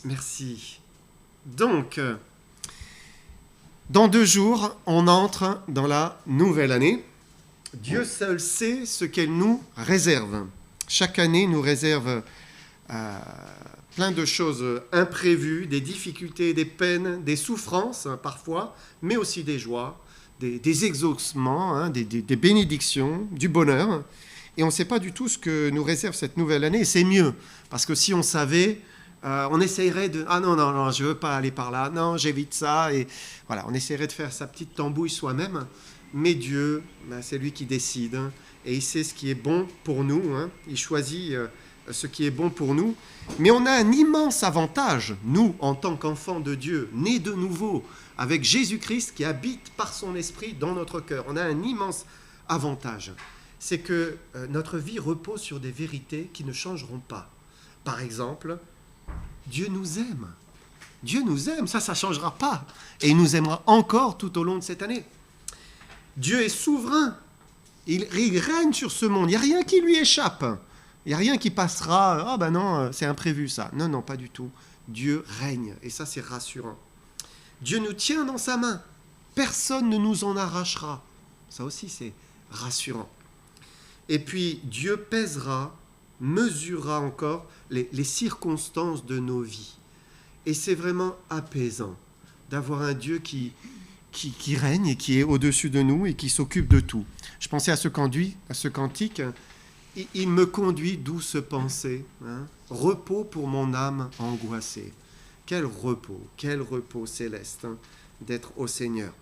Merci. Donc, dans 2 jours, on entre dans la nouvelle année. Dieu seul sait ce qu'elle nous réserve. Chaque année nous réserve plein de choses imprévues, des difficultés, des peines, des souffrances parfois, mais aussi des joies, des exaucements, des bénédictions, du bonheur. Et on ne sait pas du tout ce que nous réserve cette nouvelle année. Et c'est mieux, parce que si on savait, on essayerait de... Ah non, je ne veux pas aller par là. Non, j'évite ça. Et voilà, on essaierait de faire sa petite tambouille soi-même. Mais Dieu, c'est lui qui décide. Et il sait ce qui est bon pour nous. Il choisit ce qui est bon pour nous. Mais on a un immense avantage, nous, en tant qu'enfants de Dieu, nés de nouveau, avec Jésus-Christ qui habite par son esprit dans notre cœur. On a un immense avantage. C'est que notre vie repose sur des vérités qui ne changeront pas. Par exemple, Dieu nous aime. Dieu nous aime, ça ne changera pas. Et il nous aimera encore tout au long de cette année. Dieu est souverain. Il règne sur ce monde. Il n'y a rien qui lui échappe. Il n'y a rien qui passera. Ah ben non, c'est imprévu ça. Non, pas du tout. Dieu règne. Et ça, c'est rassurant. Dieu nous tient dans sa main. Personne ne nous en arrachera. Ça aussi, c'est rassurant. Et puis, Dieu pèsera, mesurera encore les circonstances de nos vies. Et c'est vraiment apaisant d'avoir un Dieu qui règne et qui est au-dessus de nous et qui s'occupe de tout. Je pensais à ce cantique. Il me conduit douce pensée, repos pour mon âme angoissée. Quel repos céleste d'être au Seigneur.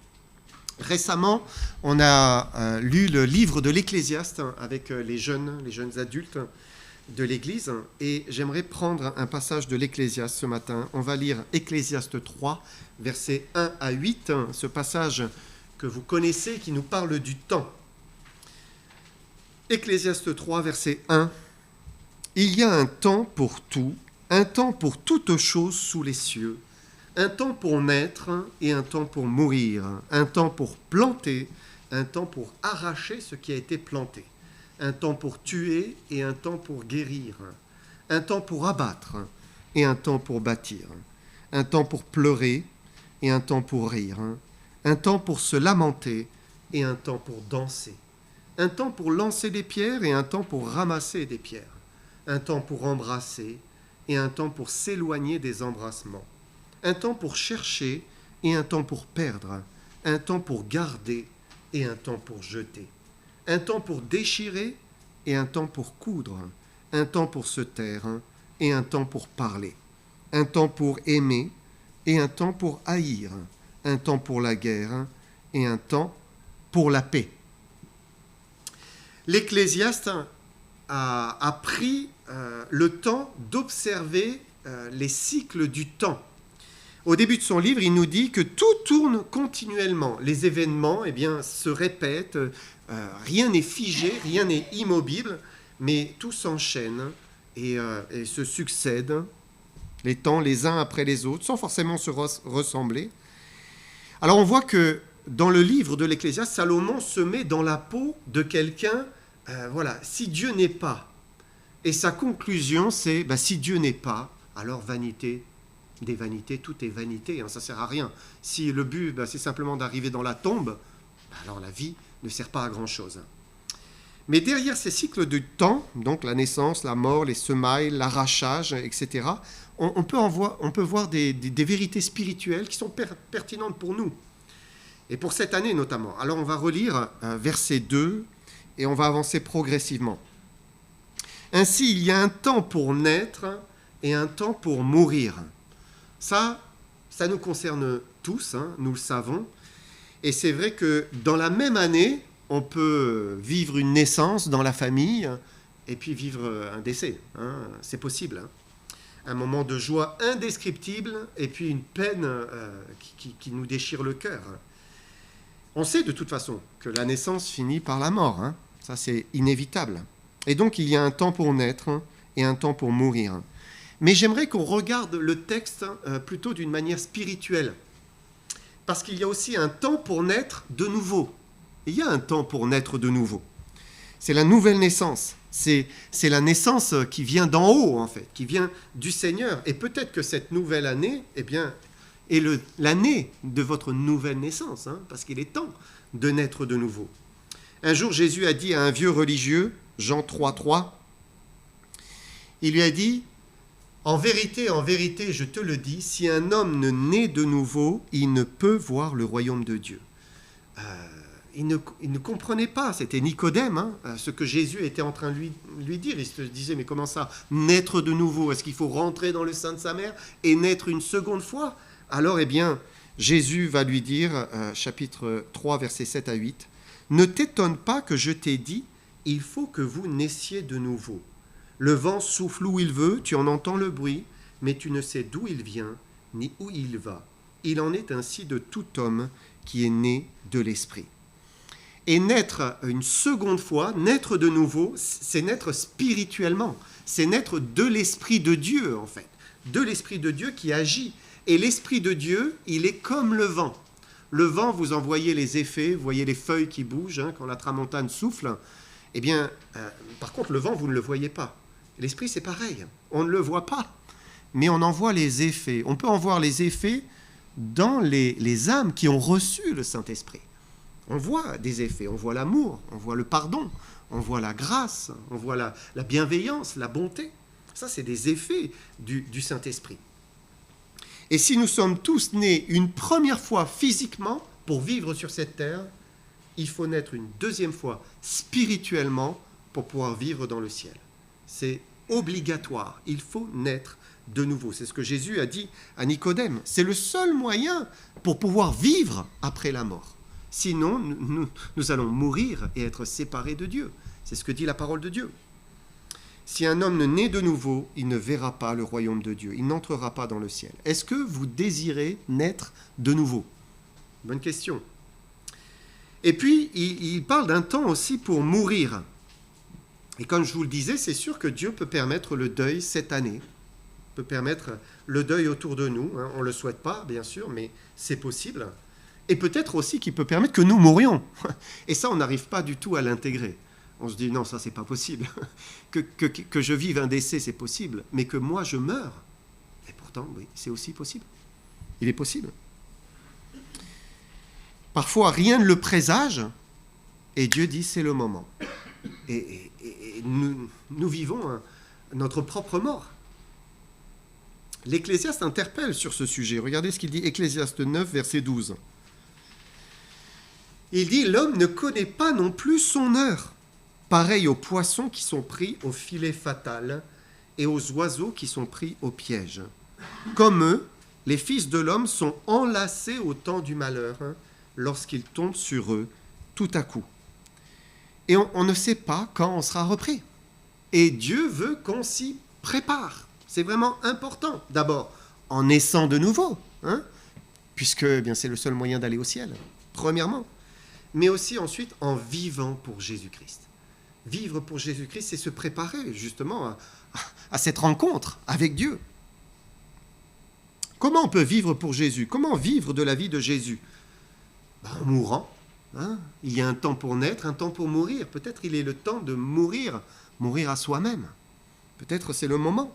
Récemment, on a lu le livre de l'Ecclésiaste avec les jeunes adultes de l'Église, et j'aimerais prendre un passage de l'Ecclésiaste ce matin. On va lire Ecclésiaste 3, versets 1 à 8, ce passage que vous connaissez qui nous parle du temps. Ecclésiaste 3, verset 1. « Il y a un temps pour tout, un temps pour toute chose sous les cieux, un temps pour naître et un temps pour mourir, un temps pour planter, un temps pour arracher ce qui a été planté, un temps pour tuer et un temps pour guérir, un temps pour abattre et un temps pour bâtir, un temps pour pleurer et un temps pour rire, un temps pour se lamenter et un temps pour danser, un temps pour lancer des pierres et un temps pour ramasser des pierres, un temps pour embrasser et un temps pour s'éloigner des embrassements, un temps pour chercher et un temps pour perdre, un temps pour garder et un temps pour jeter, un temps pour déchirer et un temps pour coudre, un temps pour se taire et un temps pour parler, un temps pour aimer et un temps pour haïr, un temps pour la guerre et un temps pour la paix. L'Ecclésiaste a pris le temps d'observer les cycles du temps. Au début de son livre, il nous dit que tout tourne continuellement. Les événements se répètent, rien n'est figé, rien n'est immobile, mais tout s'enchaîne et se succède, les temps les uns après les autres, sans forcément se ressembler. Alors on voit que dans le livre de l'Ecclésiaste, Salomon se met dans la peau de quelqu'un, si Dieu n'est pas. Et sa conclusion, c'est, si Dieu n'est pas, alors vanité des vanités, tout est vanité, ça ne sert à rien. Si le but, c'est simplement d'arriver dans la tombe, alors la vie ne sert pas à grand-chose. Mais derrière ces cycles de temps, donc la naissance, la mort, les semailles, l'arrachage, etc., on peut voir des vérités spirituelles qui sont pertinentes pour nous. Et pour cette année notamment. Alors on va relire verset 2 et on va avancer progressivement. Ainsi, il y a un temps pour naître et un temps pour mourir. Ça nous concerne tous, nous le savons. Et c'est vrai que dans la même année, on peut vivre une naissance dans la famille et puis vivre un décès. C'est possible. Un moment de joie indescriptible et puis une peine qui nous déchire le cœur. On sait de toute façon que la naissance finit par la mort. Ça, c'est inévitable. Et donc, il y a un temps pour naître et un temps pour mourir. Mais j'aimerais qu'on regarde le texte plutôt d'une manière spirituelle. Parce qu'il y a aussi un temps pour naître de nouveau. Il y a un temps pour naître de nouveau. C'est la nouvelle naissance. C'est la naissance qui vient d'en haut, en fait, qui vient du Seigneur. Et peut-être que cette nouvelle année, eh bien, est l'année de votre nouvelle naissance, hein, parce qu'il est temps de naître de nouveau. Un jour, Jésus a dit à un vieux religieux, Jean 3,3, il lui a dit, en vérité, je te le dis, si un homme ne naît de nouveau, il ne peut voir le royaume de Dieu. Il ne comprenait pas, c'était Nicodème, hein, ce que Jésus était en train de lui dire. Il se disait, mais comment ça, naître de nouveau? Est-ce qu'il faut rentrer dans le sein de sa mère et naître une seconde fois? Alors, eh bien, Jésus va lui dire, chapitre 3, versets 7 à 8, « Ne t'étonne pas que je t'ai dit, il faut que vous naissiez de nouveau. Le vent souffle où il veut, tu en entends le bruit, mais tu ne sais d'où il vient, ni où il va. Il en est ainsi de tout homme qui est né de l'Esprit. » Et naître une seconde fois, naître de nouveau, c'est naître spirituellement. C'est naître de l'Esprit de Dieu, en fait. De l'Esprit de Dieu qui agit. Et l'Esprit de Dieu, il est comme le vent. Le vent, vous en voyez les effets, vous voyez les feuilles qui bougent, hein, quand la tramontane souffle. Eh bien, par contre, le vent, vous ne le voyez pas. L'Esprit, c'est pareil. On ne le voit pas, mais on en voit les effets. On peut en voir les effets dans les âmes qui ont reçu le Saint-Esprit. On voit des effets, on voit l'amour, on voit le pardon, on voit la grâce, on voit la bienveillance, la bonté. Ça, c'est des effets du Saint-Esprit. Et si nous sommes tous nés une première fois physiquement pour vivre sur cette terre, il faut naître une deuxième fois spirituellement pour pouvoir vivre dans le ciel. C'est obligatoire, il faut naître de nouveau. C'est ce que Jésus a dit à Nicodème. C'est le seul moyen pour pouvoir vivre après la mort. Sinon, nous allons mourir et être séparés de Dieu. C'est ce que dit la parole de Dieu. Si un homme ne naît de nouveau, il ne verra pas le royaume de Dieu. Il n'entrera pas dans le ciel. Est-ce que vous désirez naître de nouveau? Bonne question. Et puis, il parle d'un temps aussi pour mourir. Et comme je vous le disais, c'est sûr que Dieu peut permettre le deuil cette année. Peut permettre le deuil autour de nous. Hein. On ne le souhaite pas, bien sûr, mais c'est possible. Et peut-être aussi qu'il peut permettre que nous mourions. Et ça, on n'arrive pas du tout à l'intégrer. On se dit, non, ça, c'est pas possible. Que je vive un décès, c'est possible. Mais que moi, je meure. Et pourtant, oui, c'est aussi possible. Il est possible. Parfois, rien ne le présage. Et Dieu dit, c'est le moment. Et nous vivons notre propre mort. L'Ecclésiaste interpelle sur ce sujet. Regardez ce qu'il dit, Ecclésiaste 9, verset 12. Il dit, l'homme ne connaît pas non plus son heure, pareil aux poissons qui sont pris au filet fatal et aux oiseaux qui sont pris au piège. Comme eux, les fils de l'homme sont enlacés au temps du malheur, hein, lorsqu'ils tombent sur eux tout à coup. Et on ne sait pas quand on sera repris. Et Dieu veut qu'on s'y prépare. C'est vraiment important. D'abord, en naissant de nouveau, hein, puisque eh bien, c'est le seul moyen d'aller au ciel, premièrement. Mais aussi ensuite en vivant pour Jésus-Christ. Vivre pour Jésus-Christ, c'est se préparer justement à cette rencontre avec Dieu. Comment on peut vivre pour Jésus? Comment vivre de la vie de Jésus? En mourant. Hein? Il y a un temps pour naître, un temps pour mourir. Peut-être il est le temps de mourir à soi-même. Peut-être c'est le moment.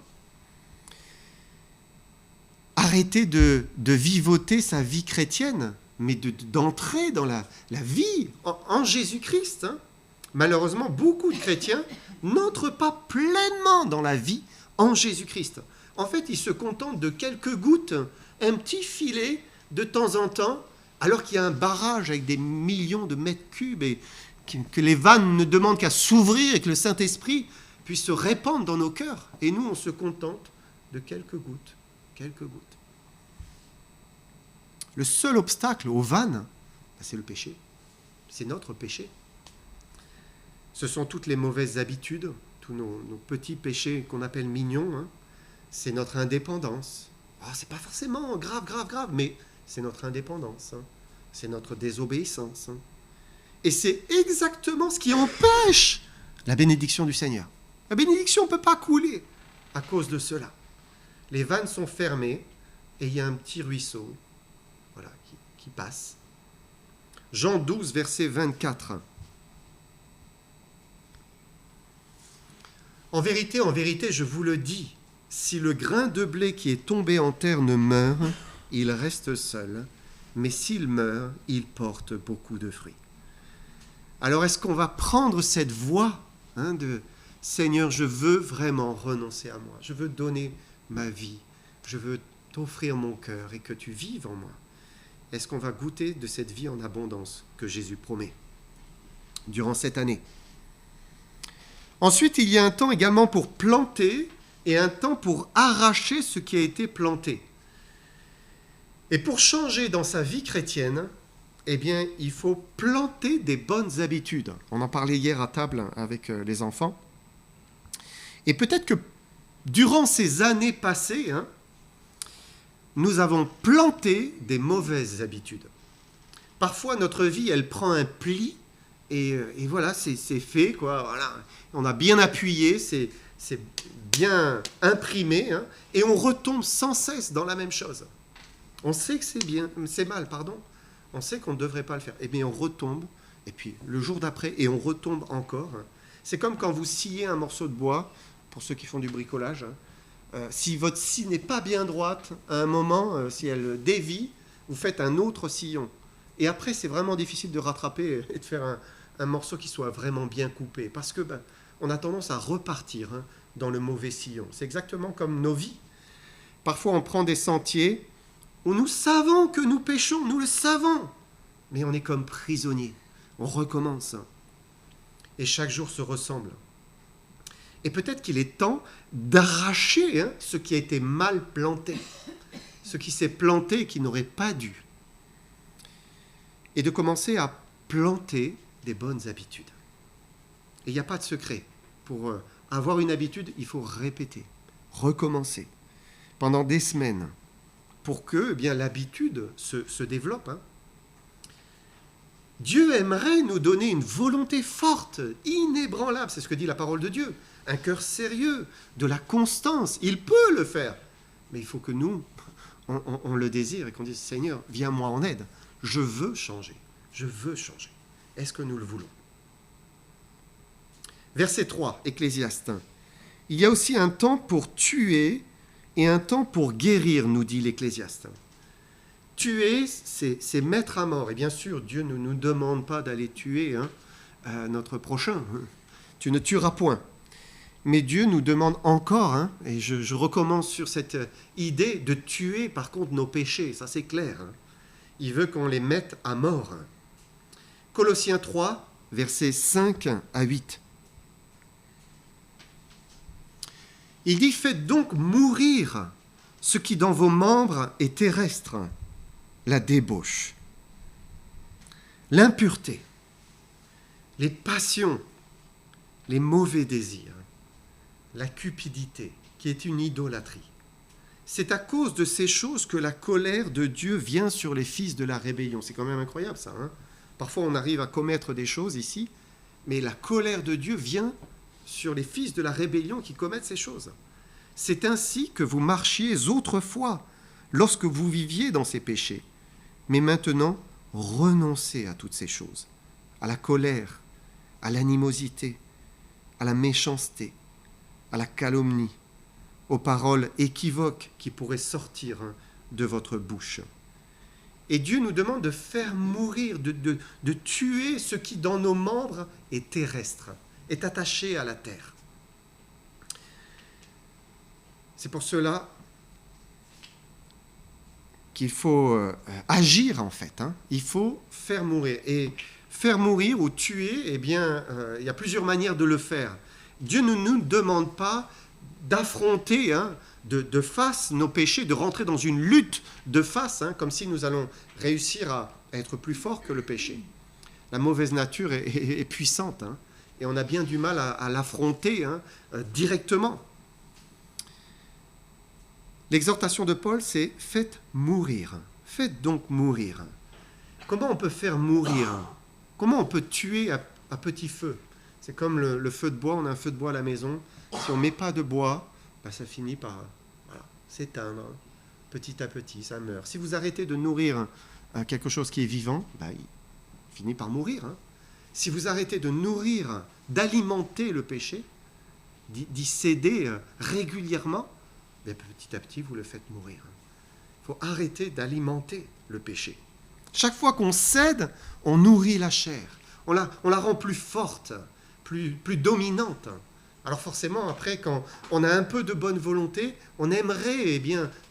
Arrêter de vivoter sa vie chrétienne, mais d'entrer dans la vie en Jésus-Christ. Hein. Malheureusement, beaucoup de chrétiens n'entrent pas pleinement dans la vie en Jésus-Christ. En fait, ils se contentent de quelques gouttes, un petit filet de temps en temps, alors qu'il y a un barrage avec des millions de mètres cubes et que les vannes ne demandent qu'à s'ouvrir et que le Saint-Esprit puisse se répandre dans nos cœurs. Et nous, on se contente de quelques gouttes. Quelques gouttes. Le seul obstacle aux vannes, c'est le péché. C'est notre péché. Ce sont toutes les mauvaises habitudes, tous nos petits péchés qu'on appelle mignons. Hein. C'est notre indépendance. Oh, c'est pas forcément grave, mais c'est notre indépendance. Hein. C'est notre désobéissance. Hein. Et c'est exactement ce qui empêche la bénédiction du Seigneur. La bénédiction ne peut pas couler à cause de cela. Les vannes sont fermées et il y a un petit ruisseau voilà, qui passe. Jean 12, verset 24. En vérité, je vous le dis, si le grain de blé qui est tombé en terre ne meurt, il reste seul, mais s'il meurt, il porte beaucoup de fruits. Alors est-ce qu'on va prendre cette voie de « Seigneur, je veux vraiment renoncer à moi, je veux donner ma vie, je veux t'offrir mon cœur et que tu vives en moi ». Est-ce qu'on va goûter de cette vie en abondance que Jésus promet durant cette année? Ensuite, il y a un temps également pour planter et un temps pour arracher ce qui a été planté. Et pour changer dans sa vie chrétienne, eh bien, il faut planter des bonnes habitudes. On en parlait hier à table avec les enfants. Et peut-être que durant ces années passées, nous avons planté des mauvaises habitudes. Parfois, notre vie, elle prend un pli et voilà, c'est fait, quoi. Voilà. On a bien appuyé, c'est bien imprimé, et on retombe sans cesse dans la même chose. On sait que c'est mal, pardon. On sait qu'on ne devrait pas le faire. Et bien, on retombe, et puis le jour d'après, et on retombe encore. C'est comme quand vous sciez un morceau de bois, pour ceux qui font du bricolage. Si votre scie n'est pas bien droite, à un moment, si elle dévie, vous faites un autre sillon. Et après, c'est vraiment difficile de rattraper et de faire un morceau qui soit vraiment bien coupé. Parce que on a tendance à repartir dans le mauvais sillon. C'est exactement comme nos vies. Parfois, on prend des sentiers où nous savons que nous péchons, nous le savons. Mais on est comme prisonniers. On recommence. Et chaque jour se ressemble. Et peut-être qu'il est temps d'arracher ce qui a été mal planté, ce qui s'est planté et qui n'aurait pas dû. Et de commencer à planter des bonnes habitudes. Et il n'y a pas de secret. Pour avoir une habitude, il faut répéter, recommencer, pendant des semaines, pour que l'habitude se développe. Dieu aimerait nous donner une volonté forte, inébranlable, c'est ce que dit la parole de Dieu, un cœur sérieux, de la constance. Il peut le faire, mais il faut que nous, on le désire et qu'on dise « Seigneur, viens-moi en aide, je veux changer, je veux changer ». Est-ce que nous le voulons? Verset 3, Ecclésiaste. Il y a aussi un temps pour tuer et un temps pour guérir, nous dit l'Ecclésiaste. Tuer, c'est mettre à mort. Et bien sûr, Dieu ne nous demande pas d'aller tuer notre prochain. Tu ne tueras point. Mais Dieu nous demande encore, et je recommence sur cette idée de tuer par contre nos péchés, ça c'est clair. Il veut qu'on les mette à mort. Colossiens 3, versets 5 à 8. Il dit « Faites donc mourir ce qui dans vos membres est terrestre, la débauche, l'impureté, les passions, les mauvais désirs, la cupidité, qui est une idolâtrie. C'est à cause de ces choses que la colère de Dieu vient sur les fils de la rébellion. » C'est quand même incroyable ça. Parfois on arrive à commettre des choses ici, mais la colère de Dieu vient sur les fils de la rébellion qui commettent ces choses. C'est ainsi que vous marchiez autrefois, lorsque vous viviez dans ces péchés. Mais maintenant, renoncez à toutes ces choses, à la colère, à l'animosité, à la méchanceté, à la calomnie, aux paroles équivoques qui pourraient sortir de votre bouche. Et Dieu nous demande de faire mourir, de tuer ce qui dans nos membres est terrestre, est attaché à la terre. C'est pour cela qu'il faut agir en fait. Il faut faire mourir. Et faire mourir ou tuer, il y a plusieurs manières de le faire. Dieu ne nous demande pas d'affronter de face nos péchés, de rentrer dans une lutte de face, comme si nous allons réussir à être plus forts que le péché. La mauvaise nature est puissante, et on a bien du mal à l'affronter directement. L'exhortation de Paul, c'est « faites mourir ». Faites donc mourir. Comment on peut faire mourir? Comment on peut tuer à petit feu? C'est comme le feu de bois, on a un feu de bois à la maison. Si on ne met pas de bois, ça finit par s'éteindre. Petit à petit, ça meurt. Si vous arrêtez de nourrir quelque chose qui est vivant, il finit par mourir. Si vous arrêtez de nourrir, d'alimenter le péché, d'y céder régulièrement, bien, petit à petit, vous le faites mourir. Il faut arrêter d'alimenter le péché. Chaque fois qu'on cède, on nourrit la chair. On la rend plus forte, plus dominante. Alors forcément, après, quand on a un peu de bonne volonté, on aimerait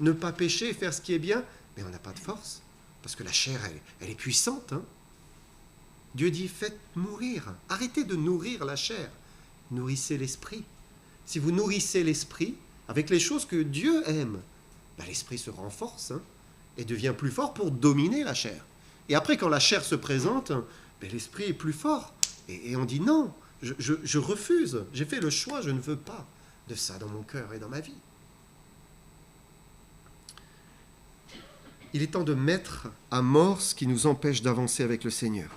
ne pas pécher, faire ce qui est bien, mais on n'a pas de force, parce que la chair, elle est puissante. Dieu dit, faites mourir. Arrêtez de nourrir la chair. Nourrissez l'esprit. Si vous nourrissez l'esprit avec les choses que Dieu aime, l'esprit se renforce et devient plus fort pour dominer la chair. Et après, quand la chair se présente, l'esprit est plus fort. Et on dit non, je refuse, j'ai fait le choix, je ne veux pas de ça dans mon cœur et dans ma vie. Il est temps de mettre à mort ce qui nous empêche d'avancer avec le Seigneur.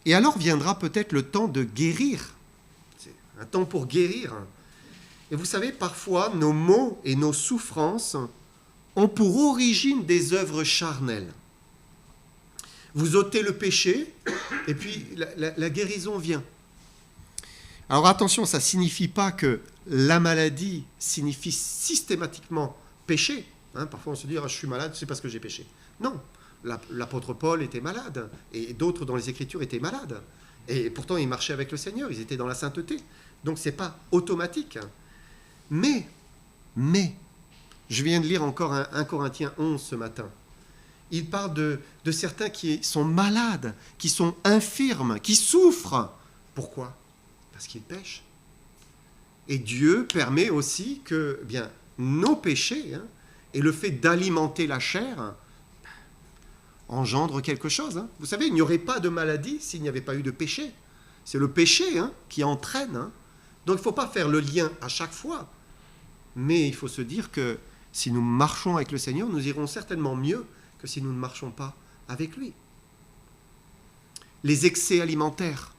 Et alors viendra peut-être le temps de guérir. C'est un temps pour guérir. Et vous savez, parfois, nos maux et nos souffrances ont pour origine des œuvres charnelles. Vous ôtez le péché, et puis la guérison vient. Alors attention, ça ne signifie pas que la maladie signifie systématiquement péché. Parfois on se dit, je suis malade, c'est parce que j'ai péché. Non, l'apôtre Paul était malade, et d'autres dans les Écritures étaient malades. Et pourtant, ils marchaient avec le Seigneur, ils étaient dans la sainteté. Donc ce n'est pas automatique. Mais, je viens de lire encore 1 Corinthiens 11 ce matin. Il parle de certains qui sont malades, qui sont infirmes, qui souffrent. Pourquoi ? Parce qu'ils pêchent. Et Dieu permet aussi que nos péchés et le fait d'alimenter la chair engendre quelque chose. Vous savez, il n'y aurait pas de maladie s'il n'y avait pas eu de péché. C'est le péché qui entraîne. Donc il ne faut pas faire le lien à chaque fois. Mais il faut se dire que si nous marchons avec le Seigneur, nous irons certainement mieux que si nous ne marchons pas avec lui. Les excès alimentaires,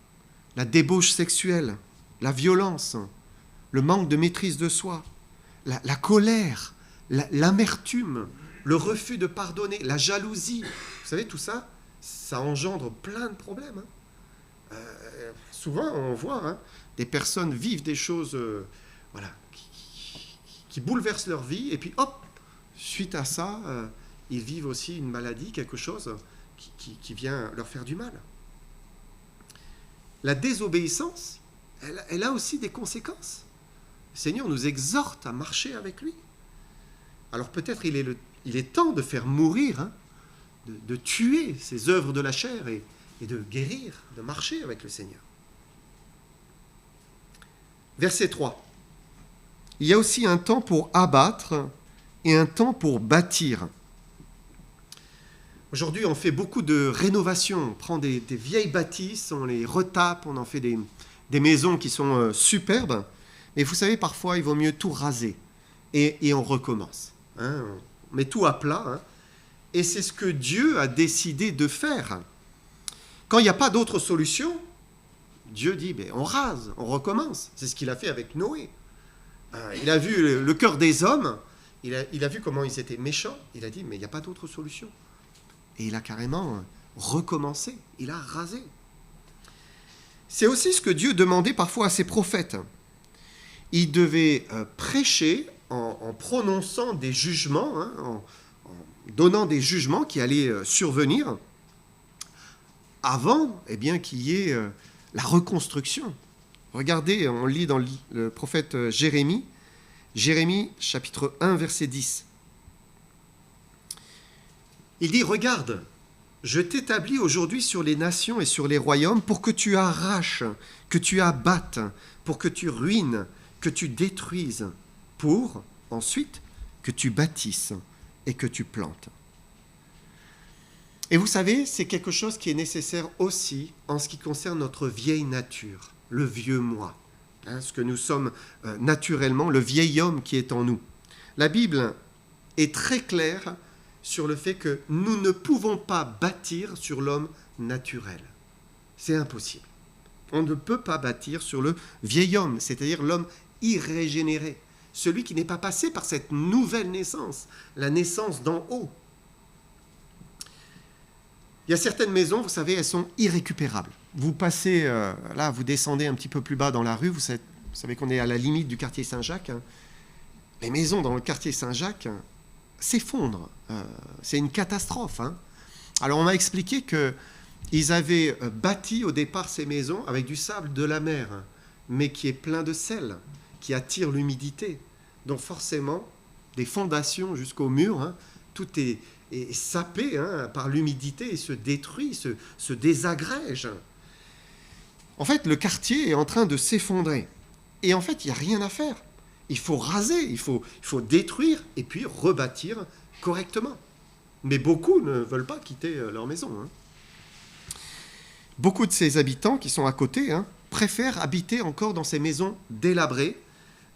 la débauche sexuelle, la violence, le manque de maîtrise de soi, la colère, l'amertume, le refus de pardonner, la jalousie. Vous savez, tout ça, ça engendre plein de problèmes. Souvent, on voit des personnes vivent des choses qui bouleversent leur vie, et puis hop, suite à ça, ils vivent aussi une maladie, quelque chose qui vient leur faire du mal. La désobéissance, elle a aussi des conséquences. Le Seigneur nous exhorte à marcher avec lui. Alors peut-être il est temps de faire mourir, de tuer ces œuvres de la chair et de guérir, de marcher avec le Seigneur. Verset 3. Il y a aussi un temps pour abattre et un temps pour bâtir. Aujourd'hui, on fait beaucoup de rénovations. On prend des vieilles bâtisses, on les retape, on en fait des maisons qui sont superbes. Mais vous savez, parfois, il vaut mieux tout raser et on recommence. On met tout à plat. Et c'est ce que Dieu a décidé de faire. Quand il n'y a pas d'autre solution, Dieu dit, on rase, on recommence. C'est ce qu'il a fait avec Noé. Il a vu le cœur des hommes, il a vu comment ils étaient méchants. Il a dit, mais il n'y a pas d'autre solution. Et il a carrément recommencé, il a rasé. C'est aussi ce que Dieu demandait parfois à ses prophètes. Il devait prêcher en prononçant des jugements, en donnant des jugements qui allaient survenir avant qu'il y ait la reconstruction. Regardez, on lit dans le prophète Jérémie, chapitre 1, verset 10. Il dit, regarde, je t'établis aujourd'hui sur les nations et sur les royaumes pour que tu arraches, que tu abattes, pour que tu ruines, que tu détruises, pour ensuite que tu bâtisses et que tu plantes. Et vous savez, c'est quelque chose qui est nécessaire aussi en ce qui concerne notre vieille nature, le vieux moi, ce que nous sommes naturellement, le vieil homme qui est en nous. La Bible est très claire sur le fait que nous ne pouvons pas bâtir sur l'homme naturel. C'est impossible. On ne peut pas bâtir sur le vieil homme, c'est-à-dire l'homme irrégénéré, celui qui n'est pas passé par cette nouvelle naissance, la naissance d'en haut. Il y a certaines maisons, vous savez, elles sont irrécupérables. Vous passez, là, vous descendez un petit peu plus bas dans la rue, vous Vous savez qu'on est à la limite du quartier Saint-Jacques. Les maisons dans le quartier Saint-Jacques s'effondrent. C'est une catastrophe. Alors on m'a expliqué qu'ils avaient bâti au départ ces maisons avec du sable de la mer, mais qui est plein de sel, qui attire l'humidité. Donc forcément, des fondations jusqu'au mur, tout est sapé par l'humidité et se détruit, se désagrège. En fait, le quartier est en train de s'effondrer. Et en fait, il n'y a rien à faire. Il faut raser, il faut détruire et puis rebâtir correctement. Mais beaucoup ne veulent pas quitter leur maison. Beaucoup de ces habitants qui sont à côté préfèrent habiter encore dans ces maisons délabrées.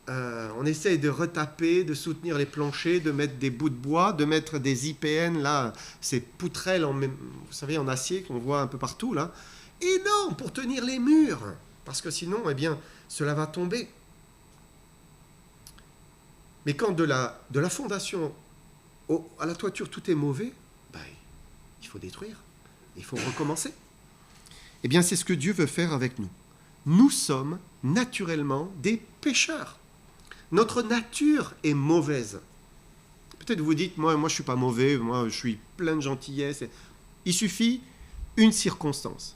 On essaye de retaper, de soutenir les planchers, de mettre des bouts de bois, de mettre des IPN, là, ces poutrelles vous savez, en acier qu'on voit un peu partout, là. Et non, pour tenir les murs, parce que sinon, eh bien, cela va tomber. Mais quand de la fondation à la toiture, tout est mauvais, il faut détruire, il faut recommencer. Eh bien, c'est ce que Dieu veut faire avec nous. Nous sommes naturellement des pécheurs. Notre nature est mauvaise. Peut-être vous dites, moi je ne suis pas mauvais, moi je suis plein de gentillesse. Il suffit une circonstance.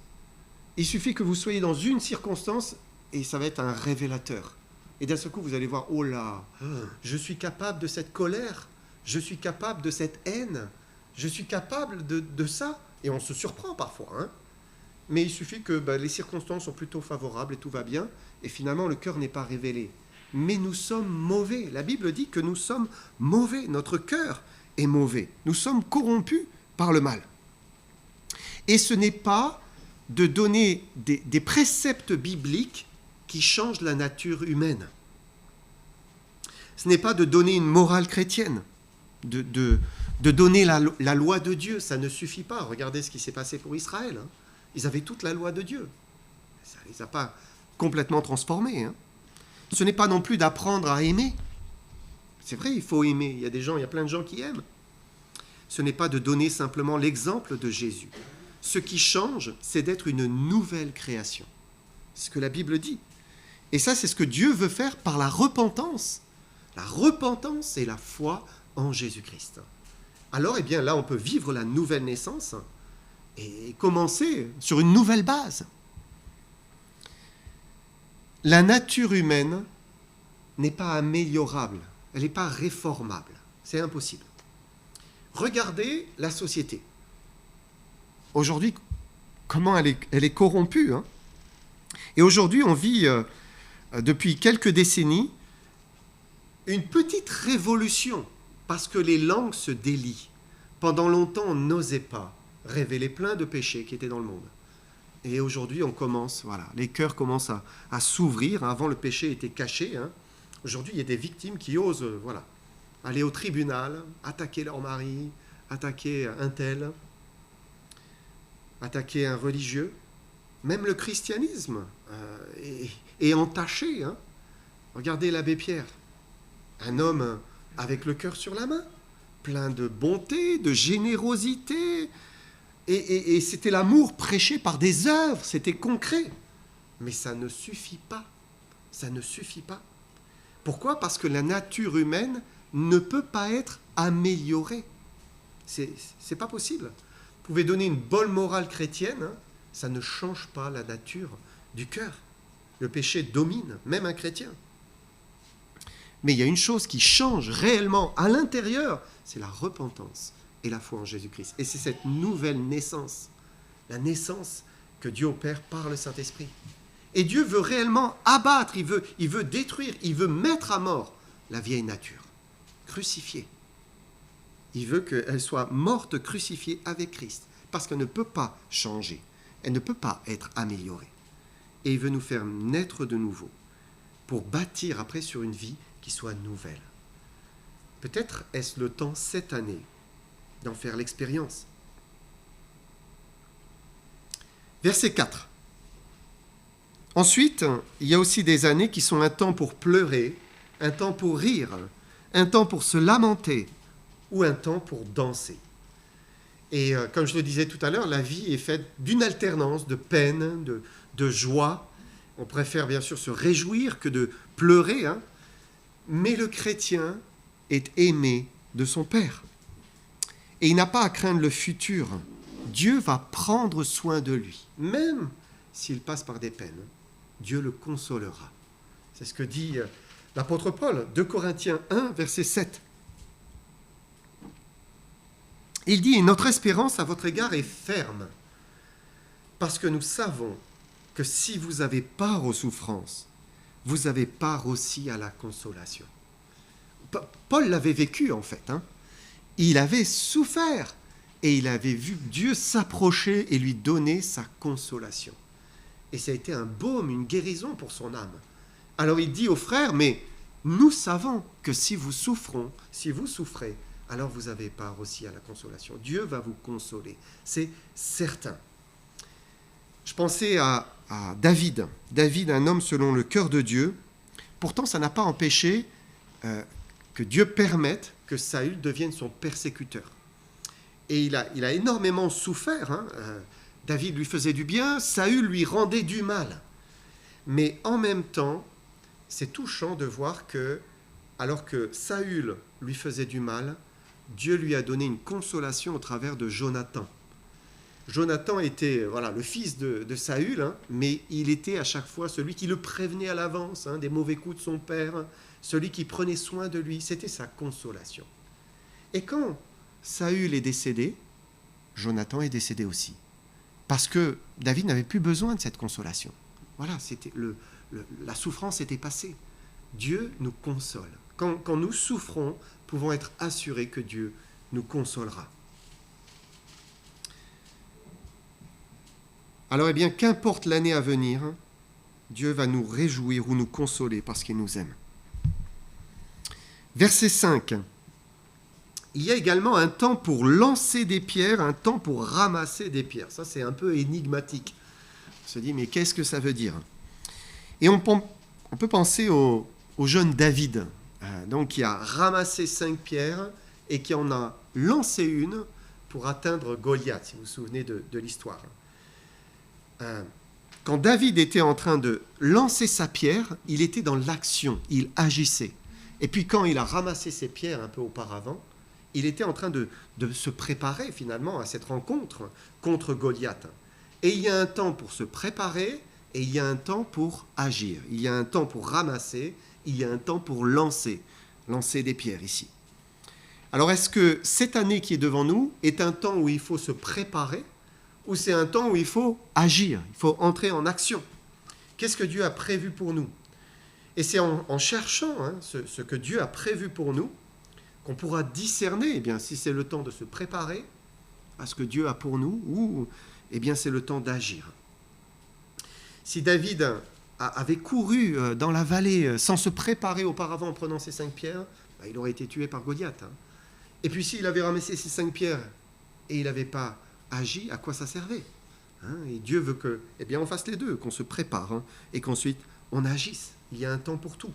Il suffit que vous soyez dans une circonstance et ça va être un révélateur. Et d'un seul coup, vous allez voir, oh là, je suis capable de cette colère, je suis capable de cette haine, je suis capable de ça. Et on se surprend parfois. Mais il suffit que les circonstances sont plutôt favorables et tout va bien. Et finalement, le cœur n'est pas révélé. Mais nous sommes mauvais. La Bible dit que nous sommes mauvais. Notre cœur est mauvais. Nous sommes corrompus par le mal. Et ce n'est pas de donner des préceptes bibliques qui changent la nature humaine. Ce n'est pas de donner une morale chrétienne, de donner la loi de Dieu. Ça ne suffit pas. Regardez ce qui s'est passé pour Israël. Ils avaient toute la loi de Dieu. Ça ne les a pas complètement transformés. Ce n'est pas non plus d'apprendre à aimer. C'est vrai, il faut aimer. Il y a plein de gens qui aiment. Ce n'est pas de donner simplement l'exemple de Jésus. Ce qui change, c'est d'être une nouvelle création. C'est ce que la Bible dit. Et ça, c'est ce que Dieu veut faire par la repentance. La repentance et la foi en Jésus-Christ. Alors, eh bien, là, on peut vivre la nouvelle naissance et commencer sur une nouvelle base. La nature humaine n'est pas améliorable, elle n'est pas réformable. C'est impossible. Regardez la société. Aujourd'hui, comment elle est corrompue. Et aujourd'hui, on vit, depuis quelques décennies, une petite révolution, parce que les langues se délient. Pendant longtemps, on n'osait pas révéler plein de péchés qui étaient dans le monde. Et aujourd'hui, les cœurs commencent à s'ouvrir. Avant, le péché était caché. Aujourd'hui, il y a des victimes qui osent aller au tribunal, attaquer leur mari, attaquer un tel, attaquer un religieux. Même le christianisme est entaché. Regardez l'abbé Pierre, un homme avec le cœur sur la main, plein de bonté, de générosité. Et c'était l'amour prêché par des œuvres, c'était concret. Mais ça ne suffit pas. Ça ne suffit pas. Pourquoi ? Parce que la nature humaine ne peut pas être améliorée. C'est pas possible. Vous pouvez donner une bonne morale chrétienne, ça ne change pas la nature du cœur. Le péché domine, même un chrétien. Mais il y a une chose qui change réellement à l'intérieur, c'est la repentance et la foi en Jésus-Christ. Et c'est cette nouvelle naissance, la naissance que Dieu opère par le Saint-Esprit. Et Dieu veut réellement abattre, il veut détruire, il veut mettre à mort la vieille nature, crucifiée. Il veut qu'elle soit morte, crucifiée avec Christ, parce qu'elle ne peut pas changer, elle ne peut pas être améliorée. Et il veut nous faire naître de nouveau, pour bâtir après sur une vie qui soit nouvelle. Peut-être est-ce le temps cette année d'en faire l'expérience. Verset 4. Ensuite, il y a aussi des années qui sont un temps pour pleurer, un temps pour rire, un temps pour se lamenter ou un temps pour danser. Et comme je le disais tout à l'heure, la vie est faite d'une alternance de peine, de joie, On préfère bien sûr se réjouir que de pleurer, hein. Mais le chrétien est aimé de son Père. Et il n'a pas à craindre le futur. Dieu va prendre soin de lui, même s'il passe par des peines. Dieu le consolera. C'est ce que dit l'apôtre Paul, 2 Corinthiens 1, verset 7. Il dit « Notre espérance à votre égard est ferme, parce que nous savons que si vous avez part aux souffrances, vous avez part aussi à la consolation. » Paul l'avait vécu en fait. Hein. Il avait souffert et il avait vu Dieu s'approcher et lui donner sa consolation. Et ça a été un baume, une guérison pour son âme. Alors il dit aux frères, mais nous savons que si vous souffrez, alors vous avez part aussi à la consolation. Dieu va vous consoler, c'est certain. Je pensais à David. David, un homme selon le cœur de Dieu. Pourtant, ça n'a pas empêché que Dieu permette que Saül devienne son persécuteur. Et il a énormément souffert. Hein. David lui faisait du bien, Saül lui rendait du mal. Mais en même temps, c'est touchant de voir que, alors que Saül lui faisait du mal, Dieu lui a donné une consolation au travers de Jonathan. Jonathan était le fils de Saül, hein, mais il était à chaque fois celui qui le prévenait à l'avance des mauvais coups de son père, celui qui prenait soin de lui. C'était sa consolation. Et quand Saül est décédé, Jonathan est décédé aussi. Parce que David n'avait plus besoin de cette consolation. Voilà, la souffrance était passée. Dieu nous console. Quand nous souffrons, nous pouvons être assurés que Dieu nous consolera. Alors, qu'importe l'année à venir, Dieu va nous réjouir ou nous consoler parce qu'il nous aime. Verset 5. Il y a également un temps pour lancer des pierres, un temps pour ramasser des pierres. Ça, c'est un peu énigmatique. On se dit, mais qu'est-ce que ça veut dire ? Et on peut penser au jeune David, donc qui a ramassé 5 pierres et qui en a lancé une pour atteindre Goliath, si vous vous souvenez de l'histoire. Quand David était en train de lancer sa pierre, il était dans l'action, il agissait. Et puis quand il a ramassé ses pierres un peu auparavant, il était en train de se préparer finalement à cette rencontre contre Goliath. Et il y a un temps pour se préparer et il y a un temps pour agir. Il y a un temps pour ramasser, il y a un temps pour lancer des pierres ici. Alors est-ce que cette année qui est devant nous est un temps où il faut se préparer ou c'est un temps où il faut agir, il faut entrer en action? Qu'est-ce que Dieu a prévu pour nous? Et c'est en cherchant ce que Dieu a prévu pour nous qu'on pourra discerner si c'est le temps de se préparer à ce que Dieu a pour nous ou c'est le temps d'agir. Si David avait couru dans la vallée sans se préparer auparavant en prenant ses 5 pierres, il aurait été tué par Goliath. Et puis s'il avait ramassé ses 5 pierres et il n'avait pas agi, à quoi ça servait? Et Dieu veut que, on fasse les deux, qu'on se prépare et qu'ensuite on agisse. Il y a un temps pour tout.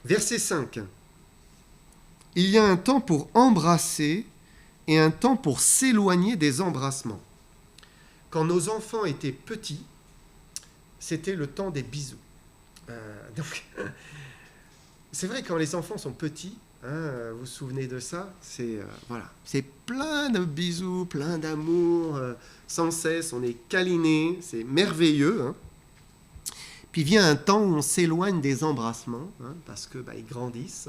Verset 5. Il y a un temps pour embrasser et un temps pour s'éloigner des embrassements. Quand nos enfants étaient petits, c'était le temps des bisous. C'est vrai, quand les enfants sont petits, vous vous souvenez de ça, c'est plein de bisous, plein d'amour, sans cesse, on est câlinés, c'est merveilleux. Puis vient un temps où on s'éloigne des embrassements, parce que ils grandissent,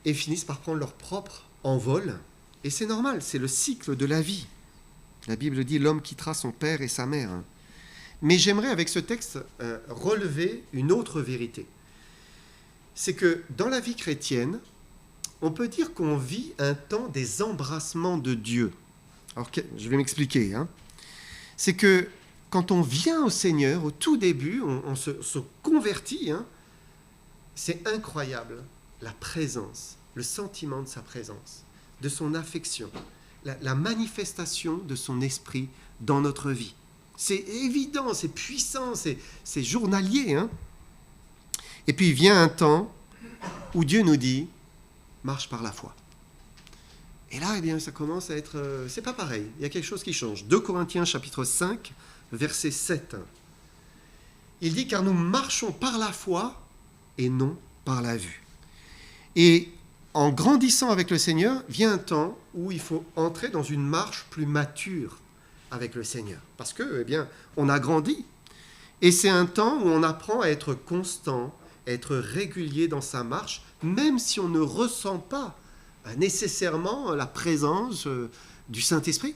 et finissent par prendre leur propre envol. Et c'est normal, c'est le cycle de la vie. La Bible dit « l'homme quittera son père et sa mère ». Mais j'aimerais avec ce texte relever une autre vérité. C'est que dans la vie chrétienne, on peut dire qu'on vit un temps des embrassements de Dieu. Alors, je vais m'expliquer. C'est que quand on vient au Seigneur, au tout début, on se convertit, c'est incroyable, la présence, le sentiment de sa présence, de son affection, la manifestation de son esprit dans notre vie. C'est évident, c'est puissant, c'est journalier. Et puis vient un temps où Dieu nous dit « marche par la foi ». Et là, ça commence à être... c'est pas pareil, il y a quelque chose qui change. 2 Corinthiens chapitre 5, verset 7. Il dit « Car nous marchons par la foi et non par la vue. » Et en grandissant avec le Seigneur, vient un temps où il faut entrer dans une marche plus mature avec le Seigneur. Parce que, on a grandi. Et c'est un temps où on apprend à être constant, à être régulier dans sa marche, même si on ne ressent pas nécessairement la présence du Saint-Esprit.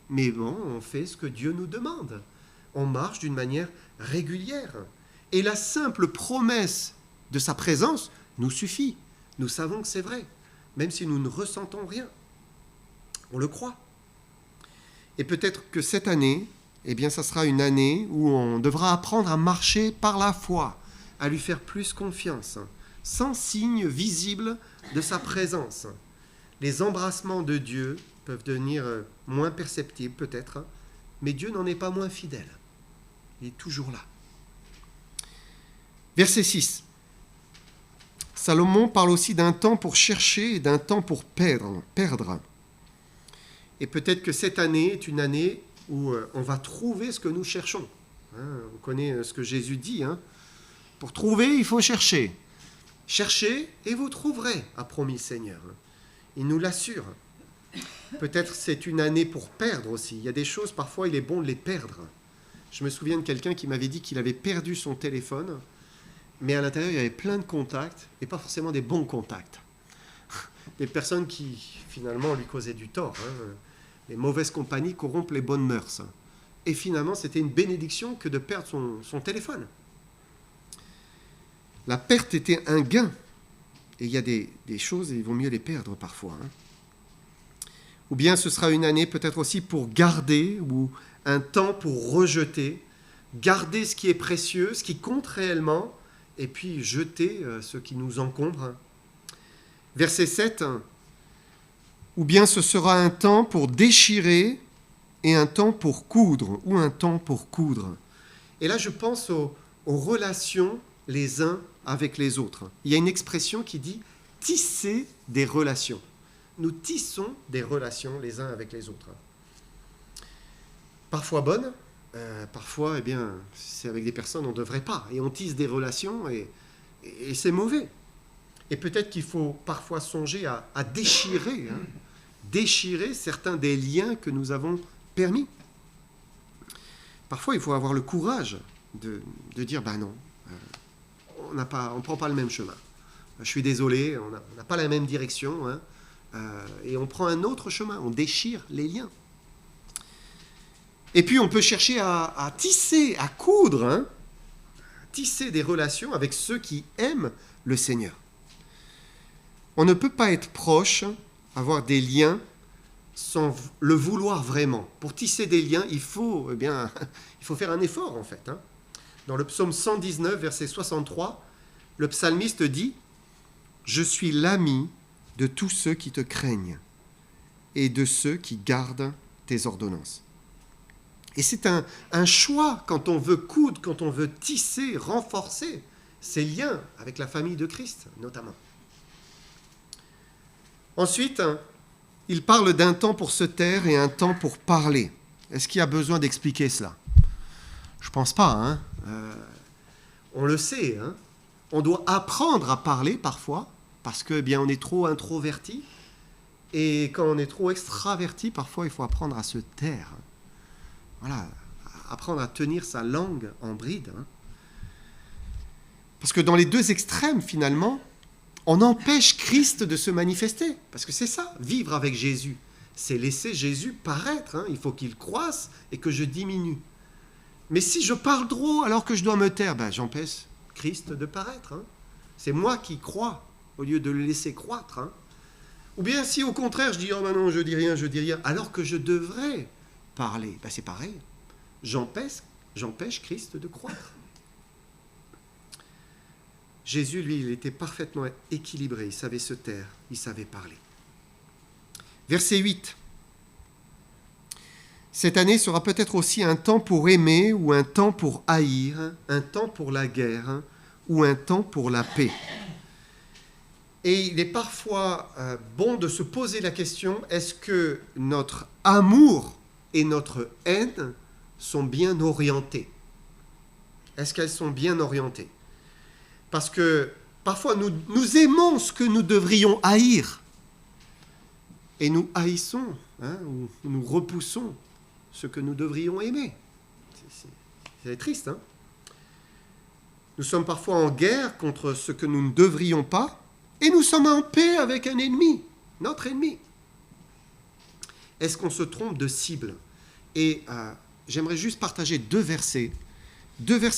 Mais bon, on fait ce que Dieu nous demande. On marche d'une manière régulière. Et la simple promesse de sa présence nous suffit. Nous savons que c'est vrai, même si nous ne ressentons rien. On le croit. Et peut-être que cette année, ça sera une année où on devra apprendre à marcher par la foi, à lui faire plus confiance, sans signe visible de sa présence. Les embrassements de Dieu peuvent devenir moins perceptibles peut-être, mais Dieu n'en est pas moins fidèle. Il est toujours là. Verset 6. Salomon parle aussi d'un temps pour chercher et d'un temps pour perdre. Et peut-être que cette année est une année où on va trouver ce que nous cherchons. On connaît ce que Jésus dit. Pour trouver, il faut chercher. Cherchez et vous trouverez, a promis le Seigneur. Il nous l'assure. Peut-être c'est une année pour perdre aussi. Il y a des choses, parfois, il est bon de les perdre. Je me souviens de quelqu'un qui m'avait dit qu'il avait perdu son téléphone, mais à l'intérieur, il y avait plein de contacts, et pas forcément des bons contacts. Des personnes qui, finalement, lui causaient du tort. Les mauvaises compagnies corrompent les bonnes mœurs. Et finalement, c'était une bénédiction que de perdre son téléphone. La perte était un gain. Et il y a des choses, et il vaut mieux les perdre parfois. Ou bien ce sera une année peut-être aussi pour garder, ou un temps pour rejeter, garder ce qui est précieux, ce qui compte réellement, et puis jeter ce qui nous encombre. Verset 7, ou bien ce sera un temps pour déchirer et un temps pour coudre, ou un temps pour coudre. Et là, je pense aux relations les uns avec les autres. Il y a une expression qui dit « tisser des relations ». Nous tissons des relations les uns avec les autres. Parfois bonnes, parfois, c'est avec des personnes on ne devrait pas. Et on tisse des relations et c'est mauvais. Et peut-être qu'il faut parfois songer à déchirer, déchirer certains des liens que nous avons permis. Parfois, il faut avoir le courage de dire, non, on ne prend pas le même chemin. Je suis désolé, on n'a pas la même direction, et on prend un autre chemin, on déchire les liens. Et puis on peut chercher à tisser, à coudre, tisser des relations avec ceux qui aiment le Seigneur. On ne peut pas être proche, avoir des liens sans le vouloir vraiment. Pour tisser des liens, il faut faire un effort en fait. Dans le psaume 119, verset 63, le psalmiste dit « Je suis l'ami de tous ceux qui te craignent et de ceux qui gardent tes ordonnances. » Et c'est un choix quand on veut coudre, quand on veut tisser, renforcer ces liens avec la famille de Christ, notamment. Ensuite, il parle d'un temps pour se taire et un temps pour parler. Est-ce qu'il y a besoin d'expliquer cela ? Je ne pense pas. On le sait. On doit apprendre à parler parfois, parce que on est trop introverti. Et quand on est trop extraverti, parfois il faut apprendre à se taire. Voilà, apprendre à tenir sa langue en bride. Parce que dans les deux extrêmes, finalement, on empêche Christ de se manifester. Parce que c'est ça, vivre avec Jésus. C'est laisser Jésus paraître. Il faut qu'il croisse et que je diminue. Mais si je parle trop alors que je dois me taire, j'empêche Christ de paraître. C'est moi qui crois au lieu de le laisser croître. Ou bien si au contraire je dis « Oh non, je dis rien », alors que je devrais parler, c'est pareil. J'empêche Christ de croître. Jésus, lui, il était parfaitement équilibré. Il savait se taire, il savait parler. Verset 8. Cette année sera peut-être aussi un temps pour aimer ou un temps pour haïr, un temps pour la guerre ou un temps pour la paix. Et il est parfois bon de se poser la question, est-ce que notre amour et notre haine sont bien orientées? Est-ce qu'elles sont bien orientées? Parce que parfois nous aimons ce que nous devrions haïr et nous haïssons, ou nous repoussons ce que nous devrions aimer. C'est triste, hein? Nous sommes parfois en guerre contre ce que nous ne devrions pas et nous sommes en paix avec un ennemi, notre ennemi. Est-ce qu'on se trompe de cible? Et j'aimerais juste partager deux versets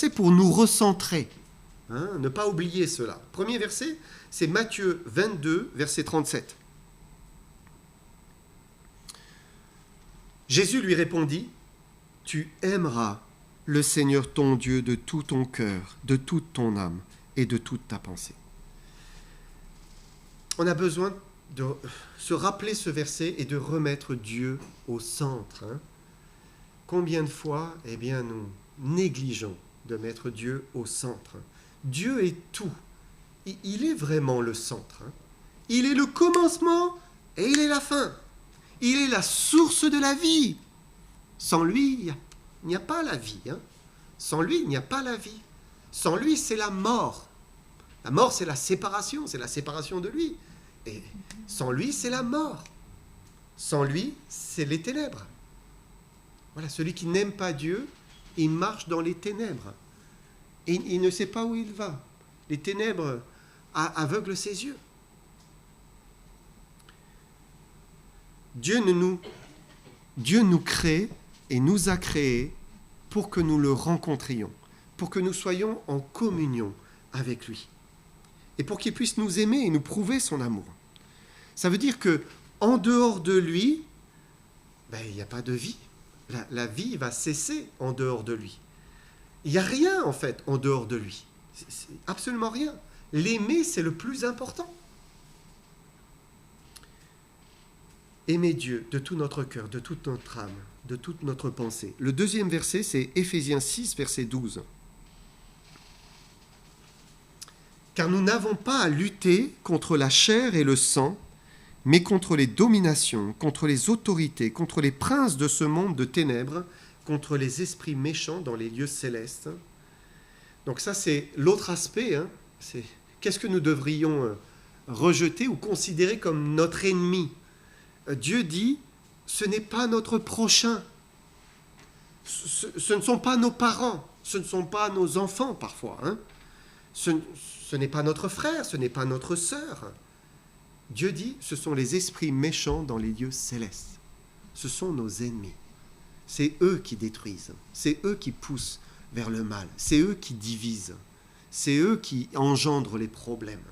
pour nous recentrer, ne pas oublier cela. Premier verset, c'est Matthieu 22, verset 37. Jésus lui répondit, « Tu aimeras le Seigneur ton Dieu de tout ton cœur, de toute ton âme et de toute ta pensée. » On a besoin de se rappeler ce verset et de remettre Dieu au centre. Combien de fois, nous négligeons de mettre Dieu au centre. Dieu est tout. Il est vraiment le centre. Il est le commencement et il est la fin. Il est la source de la vie. Sans lui, il n'y a pas la vie. Sans lui, il n'y a pas la vie. Sans lui, c'est la mort. La mort, c'est la séparation de lui. Et sans lui, c'est la mort. Sans lui, c'est les ténèbres. Voilà, celui qui n'aime pas Dieu, il marche dans les ténèbres. Et il ne sait pas où il va. Les ténèbres aveuglent ses yeux. Dieu nous crée et nous a créés pour que nous le rencontrions, pour que nous soyons en communion avec lui et pour qu'il puisse nous aimer et nous prouver son amour. Ça veut dire que en dehors de lui, il n'y a pas de vie. La vie va cesser en dehors de lui. Il n'y a rien en fait en dehors de lui. C'est absolument rien. L'aimer, c'est le plus important. Aimer Dieu de tout notre cœur, de toute notre âme, de toute notre pensée. Le deuxième verset, c'est Éphésiens 6, verset 12. Car nous n'avons pas à lutter contre la chair et le sang, mais contre les dominations, contre les autorités, contre les princes de ce monde de ténèbres, contre les esprits méchants dans les lieux célestes. Donc ça, c'est l'autre aspect. C'est qu'est-ce que nous devrions rejeter ou considérer comme notre ennemi? Dieu dit, ce n'est pas notre prochain. Ce ne sont pas nos parents. Ce ne sont pas nos enfants parfois. Ce n'est pas notre frère, ce n'est pas notre sœur. Dieu dit, ce sont les esprits méchants dans les lieux célestes. Ce sont nos ennemis. C'est eux qui détruisent. C'est eux qui poussent vers le mal. C'est eux qui divisent. C'est eux qui engendrent les problèmes.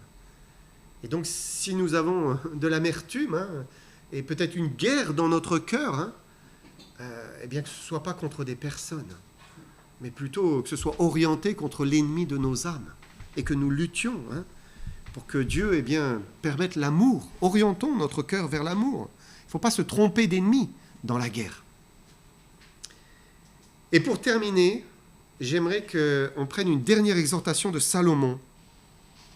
Et donc, si nous avons de l'amertume, et peut-être une guerre dans notre cœur, que ce ne soit pas contre des personnes, mais plutôt que ce soit orienté contre l'ennemi de nos âmes, et que nous luttions pour que Dieu permette l'amour. Orientons notre cœur vers l'amour. Il ne faut pas se tromper d'ennemi dans la guerre. Et pour terminer, j'aimerais qu'on prenne une dernière exhortation de Salomon,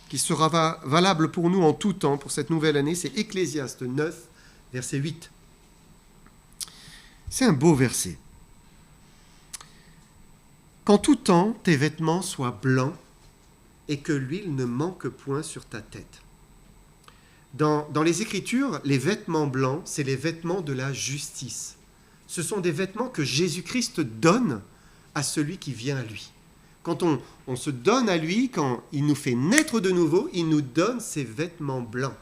qui sera valable pour nous en tout temps, pour cette nouvelle année. C'est Ecclésiaste 9, verset 8. C'est un beau verset. « Qu'en tout temps, tes vêtements soient blancs et que l'huile ne manque point sur ta tête. » Dans les Écritures, les vêtements blancs, c'est les vêtements de la justice. Ce sont des vêtements que Jésus-Christ donne à celui qui vient à lui. Quand on se donne à lui, quand il nous fait naître de nouveau, il nous donne ces vêtements blancs.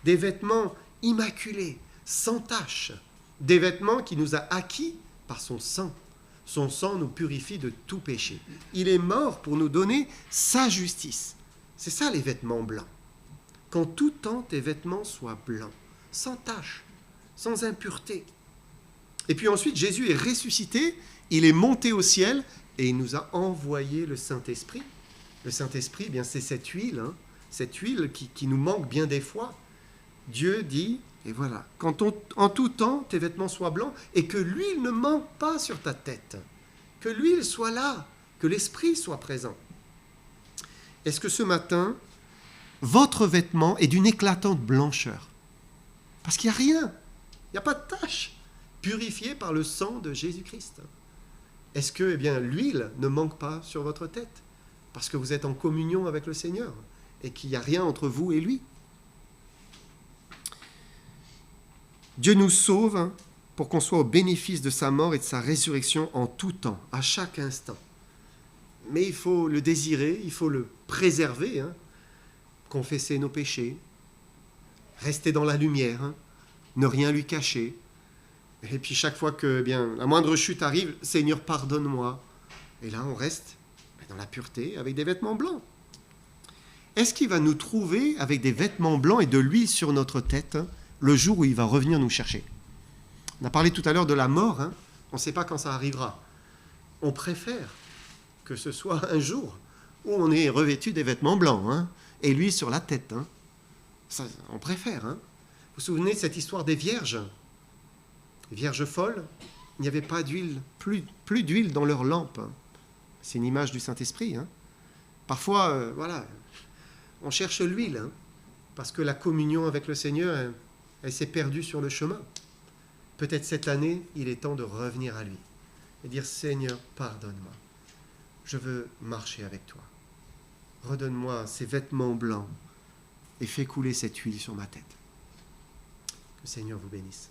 Des vêtements immaculés, sans tache. Des vêtements qu'il nous a acquis par son sang. Son sang nous purifie de tout péché. Il est mort pour nous donner sa justice. C'est ça les vêtements blancs. Qu'en tout temps tes vêtements soient blancs, sans tache, sans impureté. Et puis ensuite, Jésus est ressuscité, il est monté au ciel et il nous a envoyé le Saint-Esprit. Le Saint-Esprit, c'est cette huile qui nous manque bien des fois. Dieu dit, et voilà, en tout temps, tes vêtements soient blancs et que l'huile ne manque pas sur ta tête. Que l'huile soit là, que l'Esprit soit présent. Est-ce que ce matin, votre vêtement est d'une éclatante blancheur? Parce qu'il n'y a rien, il n'y a pas de tache, purifié par le sang de Jésus-Christ. Est-ce que l'huile ne manque pas sur votre tête parce que vous êtes en communion avec le Seigneur et qu'il n'y a rien entre vous et lui? Dieu nous sauve pour qu'on soit au bénéfice de sa mort et de sa résurrection en tout temps, à chaque instant. Mais il faut le désirer, il faut le préserver, confesser nos péchés, rester dans la lumière, ne rien lui cacher. Et puis chaque fois que la moindre chute arrive, Seigneur, pardonne-moi. Et là, on reste dans la pureté avec des vêtements blancs. Est-ce qu'il va nous trouver avec des vêtements blancs et de l'huile sur notre tête le jour où il va revenir nous chercher? On a parlé tout à l'heure de la mort, on ne sait pas quand ça arrivera. On préfère que ce soit un jour où on est revêtu des vêtements blancs et l'huile sur la tête. Ça, on préfère. Vous vous souvenez de cette histoire des vierges? Les vierges folles, il n'y avait pas d'huile, plus d'huile dans leurs lampes. C'est une image du Saint-Esprit. Parfois, on cherche l'huile parce que la communion avec le Seigneur, elle s'est perdue sur le chemin. Peut-être cette année, il est temps de revenir à lui et dire, Seigneur, pardonne-moi. Je veux marcher avec toi. Redonne-moi ces vêtements blancs et fais couler cette huile sur ma tête. Que le Seigneur vous bénisse.